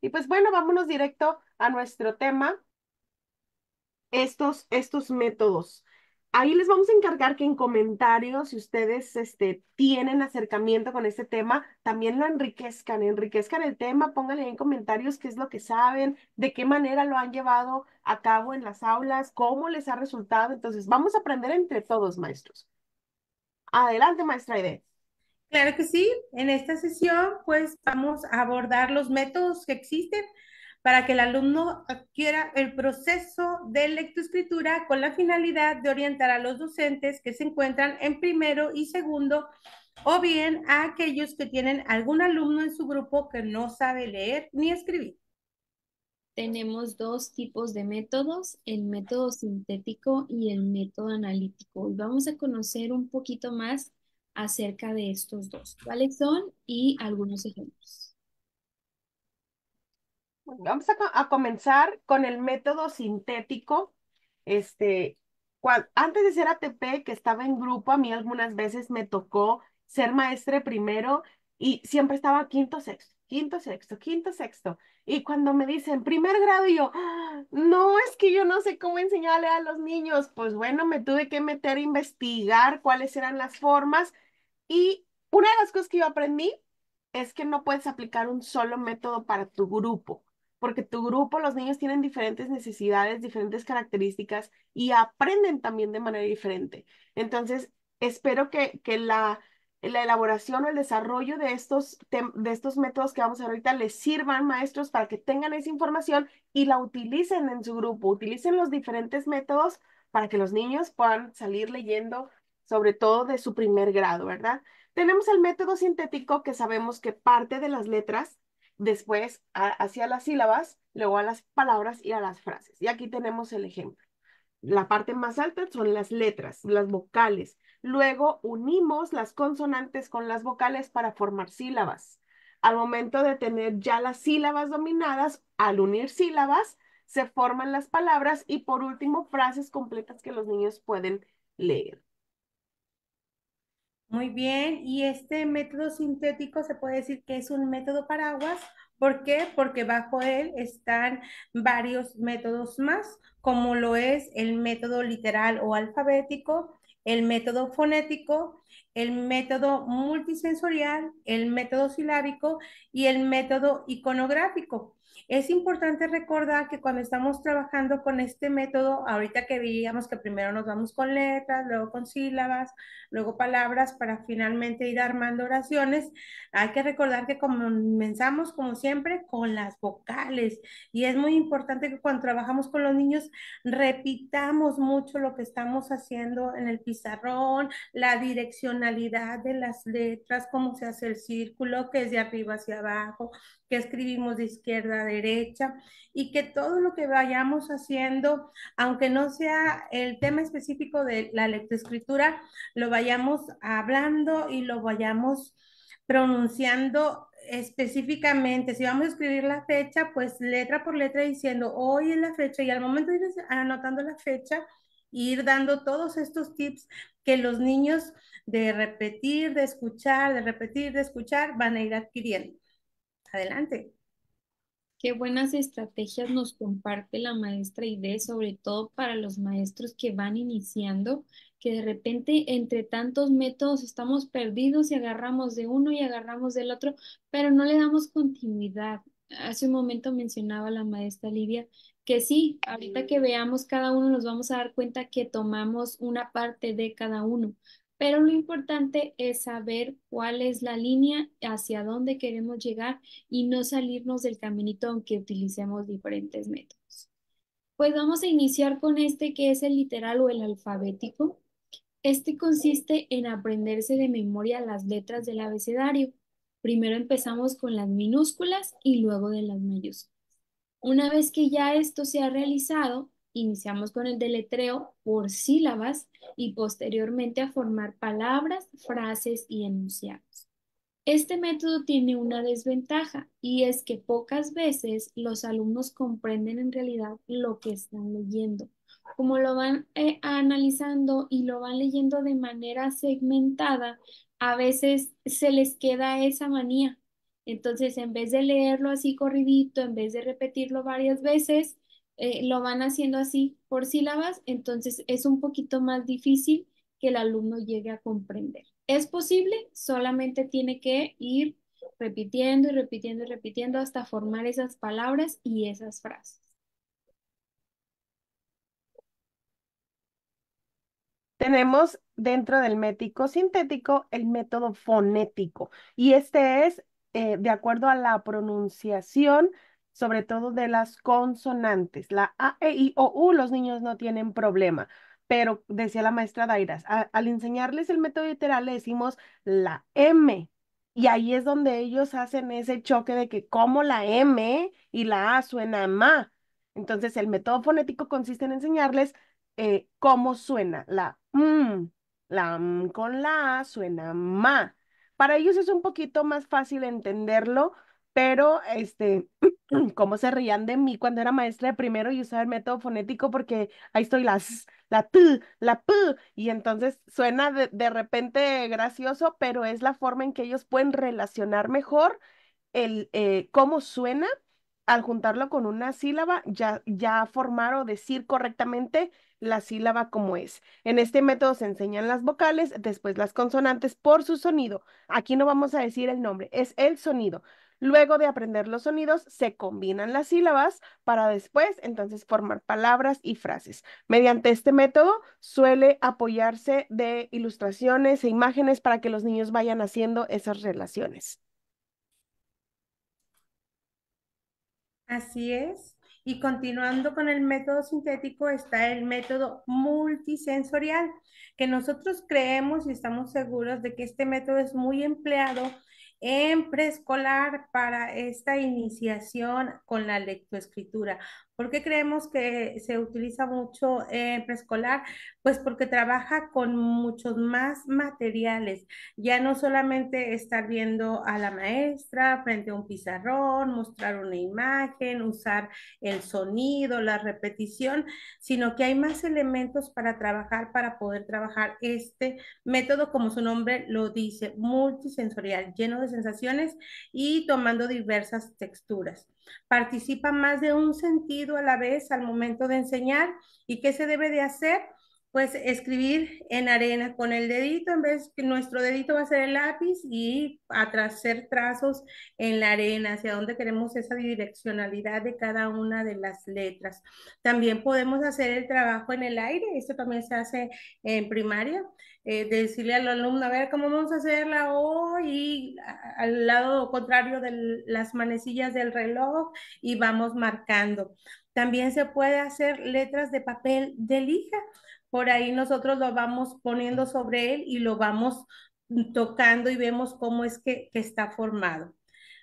Y pues bueno, vámonos directo a nuestro tema, estos métodos. Ahí les vamos a encargar que en comentarios, si ustedes tienen acercamiento con este tema, también lo enriquezcan el tema, pónganle en comentarios qué es lo que saben, de qué manera lo han llevado a cabo en las aulas, cómo les ha resultado. Entonces, vamos a aprender entre todos, maestros. Adelante, maestra Aide. Claro que sí, en esta sesión pues vamos a abordar los métodos que existen para que el alumno adquiera el proceso de lectoescritura con la finalidad de orientar a los docentes que se encuentran en primero y segundo o bien a aquellos que tienen algún alumno en su grupo que no sabe leer ni escribir. Tenemos dos tipos de métodos, el método sintético y el método analítico. Y vamos a conocer un poquito más acerca de estos dos, cuáles son y algunos ejemplos. Bueno, vamos a comenzar con el método sintético. Este, antes de ser ATP, que estaba en grupo, a mí algunas veces me tocó ser maestre primero y siempre estaba quinto, sexto, quinto, sexto, quinto, sexto. Y cuando me dicen primer grado, y yo, "Ah, no, es que yo no sé cómo enseñarle a los niños". Pues bueno, me tuve que meter a investigar cuáles eran las formas y una de las cosas que yo aprendí es que no puedes aplicar un solo método para tu grupo, porque tu grupo, los niños tienen diferentes necesidades, diferentes características y aprenden también de manera diferente. Entonces, espero que la elaboración o el desarrollo de de estos métodos que vamos a ver ahorita les sirvan, maestros, para que tengan esa información y la utilicen en su grupo, utilicen los diferentes métodos para que los niños puedan salir leyendo sobre todo de su primer grado, ¿verdad? Tenemos el método sintético que sabemos que parte de las letras, después hacia las sílabas, luego a las palabras y a las frases. Y aquí tenemos el ejemplo. La parte más alta son las letras, las vocales. Luego unimos las consonantes con las vocales para formar sílabas. Al momento de tener ya las sílabas dominadas, al unir sílabas, se forman las palabras y por último frases completas que los niños pueden leer. Muy bien, y este método sintético se puede decir que es un método paraguas. ¿Por qué? Porque bajo él están varios métodos más, como lo es el método literal o alfabético, el método fonético, el método multisensorial, el método silábico y el método iconográfico. Es importante recordar que cuando estamos trabajando con este método, ahorita que veíamos que primero nos vamos con letras, luego con sílabas, luego palabras para finalmente ir armando oraciones. Hay que recordar que comenzamos, como siempre, con las vocales y es muy importante que cuando trabajamos con los niños repitamos mucho lo que estamos haciendo en el pizarrón, la direccionalidad de las letras, cómo se hace el círculo, que es de arriba hacia abajo, que escribimos de izquierda a derecha y que todo lo que vayamos haciendo, aunque no sea el tema específico de la lectoescritura, lo vayamos hablando y lo vayamos pronunciando específicamente. Si vamos a escribir la fecha, pues letra por letra diciendo hoy es la fecha y al momento de ir anotando la fecha, ir dando todos estos tips que los niños de repetir, de escuchar, de repetir, de escuchar van a ir adquiriendo. Adelante. Qué buenas estrategias nos comparte la maestra Ide, sobre todo para los maestros que van iniciando, que de repente entre tantos métodos estamos perdidos y agarramos de uno y agarramos del otro, pero no le damos continuidad. Hace un momento mencionaba la maestra Lidia que sí, ahorita que veamos cada uno nos vamos a dar cuenta que tomamos una parte de cada uno. Pero lo importante es saber cuál es la línea, hacia dónde queremos llegar y no salirnos del caminito aunque utilicemos diferentes métodos. Pues vamos a iniciar con este que es el literal o el alfabético. Este consiste en aprenderse de memoria las letras del abecedario. Primero empezamos con las minúsculas y luego de las mayúsculas. Una vez que ya esto se ha realizado, iniciamos con el deletreo por sílabas y posteriormente a formar palabras, frases y enunciados. Este método tiene una desventaja y es que pocas veces los alumnos comprenden en realidad lo que están leyendo. Como lo van analizando y lo van leyendo de manera segmentada, a veces se les queda esa manía. Entonces, en vez de leerlo así corridito, en vez de repetirlo varias veces, lo van haciendo así por sílabas, entonces es un poquito más difícil que el alumno llegue a comprender. ¿Es posible? Solamente tiene que ir repitiendo y repitiendo y repitiendo hasta formar esas palabras y esas frases. Tenemos dentro del mético sintético el método fonético y este es de acuerdo a la pronunciación, sobre todo de las consonantes. La A, E, I, O, U, los niños no tienen problema, pero decía la maestra Dairas, al enseñarles el método literal le decimos la M y ahí es donde ellos hacen ese choque de que como la M y la A suena ma. Entonces el método fonético consiste en enseñarles cómo suena la con la A suena ma. Para ellos es un poquito más fácil entenderlo, pero cómo se reían de mí cuando era maestra de primero y usaba el método fonético porque ahí estoy la s, la t, la p, y entonces suena de repente gracioso, pero es la forma en que ellos pueden relacionar mejor el cómo suena al juntarlo con una sílaba, ya formar o decir correctamente la sílaba como es. En este método se enseñan las vocales, después las consonantes por su sonido. Aquí no vamos a decir el nombre, es el sonido. Luego de aprender los sonidos, se combinan las sílabas para después entonces formar palabras y frases. Mediante este método suele apoyarse de ilustraciones e imágenes para que los niños vayan haciendo esas relaciones. Así es. Y continuando con el método sintético está el método multisensorial, que nosotros creemos y estamos seguros de que este método es muy empleado en preescolar para esta iniciación con la lectoescritura. ¿Por qué creemos que se utiliza mucho en preescolar? Pues porque trabaja con muchos más materiales. Ya no solamente estar viendo a la maestra frente a un pizarrón, mostrar una imagen, usar el sonido, la repetición, sino que hay más elementos para trabajar, para poder trabajar este método, como su nombre lo dice, multisensorial, lleno de sensaciones y tomando diversas texturas. Participa más de un sentido a la vez al momento de enseñar. ¿Y qué se debe de hacer? Pues escribir en arena con el dedito, en vez que nuestro dedito va a ser el lápiz y hacer trazos en la arena, hacia donde queremos esa direccionalidad de cada una de las letras. También podemos hacer el trabajo en el aire, esto también se hace en primaria, de decirle al alumno, a ver, ¿cómo vamos a hacer la O? Y al lado contrario de las manecillas del reloj y vamos marcando. También se puede hacer letras de papel de lija. Por ahí nosotros lo vamos poniendo sobre él y lo vamos tocando y vemos cómo es que está formado.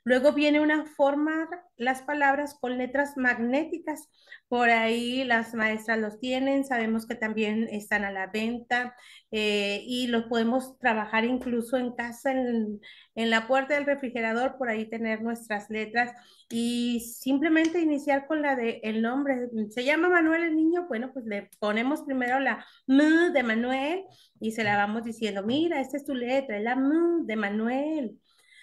Luego viene una formar las palabras con letras magnéticas. Por ahí las maestras los tienen, sabemos que también están a la venta y los podemos trabajar incluso en casa, en la puerta del refrigerador, por ahí tener nuestras letras y simplemente iniciar con la de el nombre. Se llama Manuel el niño, bueno, pues le ponemos primero la M de Manuel y se la vamos diciendo, mira, esta es tu letra, es la M de Manuel.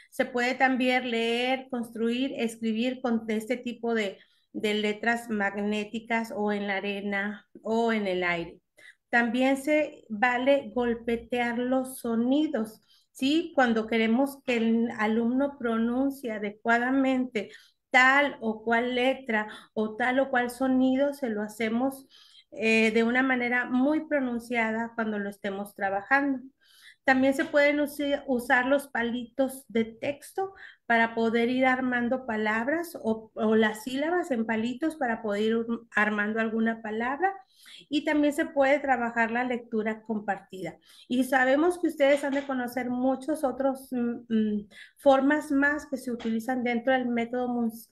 Se puede también leer, construir, escribir con este tipo de letras magnéticas o en la arena o en el aire. También se vale golpetear los sonidos, ¿sí? Cuando queremos que el alumno pronuncie adecuadamente tal o cual letra o tal o cual sonido, se lo hacemos de una manera muy pronunciada cuando lo estemos trabajando. También se pueden usar los palitos de texto para poder ir armando palabras o las sílabas en palitos para poder ir armando alguna palabra. Y también se puede trabajar la lectura compartida. Y sabemos que ustedes han de conocer muchos otros formas más que se utilizan dentro del método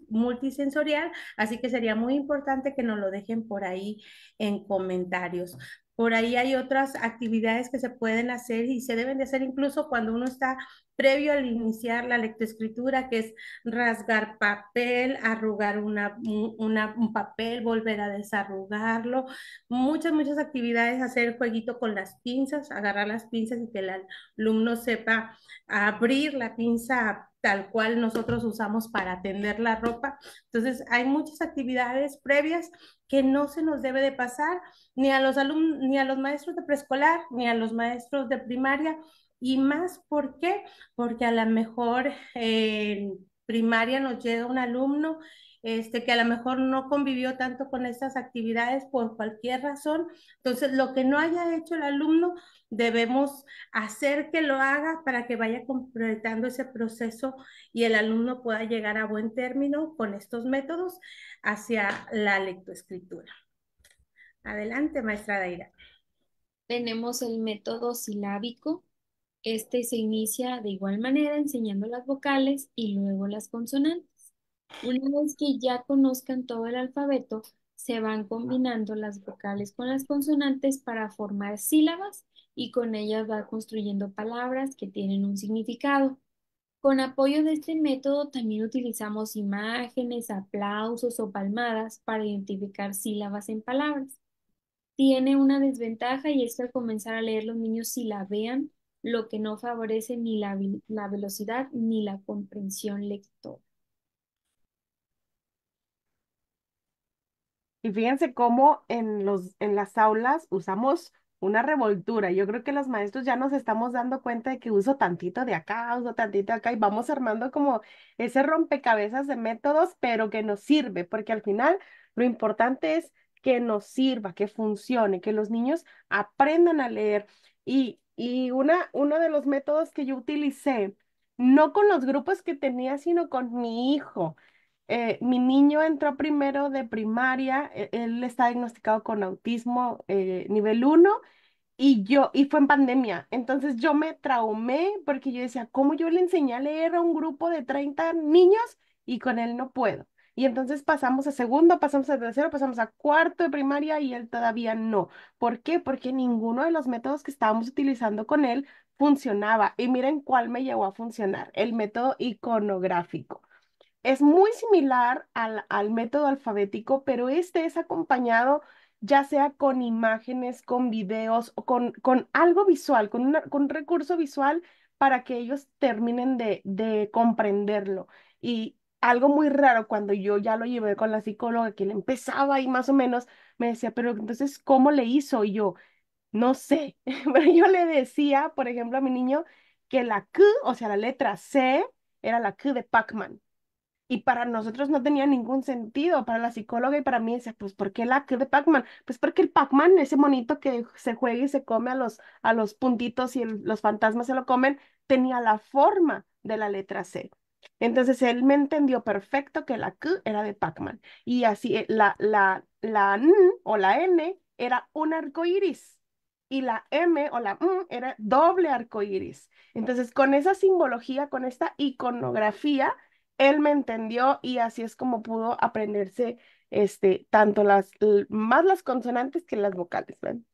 multisensorial, así que sería muy importante que nos lo dejen por ahí en comentarios. Por ahí hay otras actividades que se pueden hacer y se deben de hacer incluso cuando uno está previo al iniciar la lectoescritura, que es rasgar papel, arrugar un papel, volver a desarrugarlo. Muchas actividades, hacer jueguito con las pinzas, agarrar las pinzas y que el alumno sepa abrir la pinza tal cual nosotros usamos para tender la ropa. Entonces, hay muchas actividades previas que no se nos debe de pasar ni a los alumnos, ni a los maestros de preescolar, ni a los maestros de primaria, y más, ¿por qué? Porque a lo mejor en primaria nos llega un alumno que a lo mejor no convivió tanto con estas actividades por cualquier razón. Entonces, lo que no haya hecho el alumno, debemos hacer que lo haga para que vaya completando ese proceso y el alumno pueda llegar a buen término con estos métodos hacia la lectoescritura. Adelante, maestra Daira. Tenemos el método silábico. Este se inicia de igual manera enseñando las vocales y luego las consonantes. Una vez que ya conozcan todo el alfabeto, se van combinando las vocales con las consonantes para formar sílabas y con ellas va construyendo palabras que tienen un significado. Con apoyo de este método también utilizamos imágenes, aplausos o palmadas para identificar sílabas en palabras. Tiene una desventaja y es que al comenzar a leer los niños silabean, lo que no favorece ni la velocidad ni la comprensión lectora. Y fíjense cómo en las aulas usamos una revoltura. Yo creo que los maestros ya nos estamos dando cuenta de que uso tantito de acá, uso tantito de acá y vamos armando como ese rompecabezas de métodos, pero que nos sirve, porque al final lo importante es que nos sirva, que funcione, que los niños aprendan a leer. Uno de los métodos que yo utilicé, no con los grupos que tenía, sino con mi hijo. Mi niño entró primero de primaria, él está diagnosticado con autismo nivel uno y fue en pandemia. Entonces yo me traumé porque yo decía, ¿cómo yo le enseñé a leer a un grupo de 30 niños y con él no puedo? Y entonces pasamos a segundo, pasamos a tercero, pasamos a cuarto de primaria y él todavía no. ¿Por qué? Porque ninguno de los métodos que estábamos utilizando con él funcionaba. Y miren cuál me llevó a funcionar, el método iconográfico. Es muy similar al método alfabético, pero este es acompañado ya sea con imágenes, con videos o con algo visual, con un recurso visual para que ellos terminen de comprenderlo. Y algo muy raro cuando yo ya lo llevé con la psicóloga, que le empezaba y más o menos me decía, pero entonces, ¿cómo le hizo? Y yo, no sé, pero yo le decía, por ejemplo, a mi niño que la Q, o sea, la letra C, era la Q de Pac-Man. Y para nosotros no tenía ningún sentido, para la psicóloga y para mí decía, pues, ¿por qué la Q de Pac-Man? Pues porque el Pac-Man, ese monito que se juega y se come a los puntitos y los fantasmas se lo comen, tenía la forma de la letra C. Entonces él me entendió perfecto que la Q era de Pac-Man. Y así la N o la N era un arco iris. Y la M o la M era doble arco iris. Entonces, con esa simbología, con esta iconografía, él me entendió y así es como pudo aprenderse tanto más las consonantes que las vocales, ¿ven?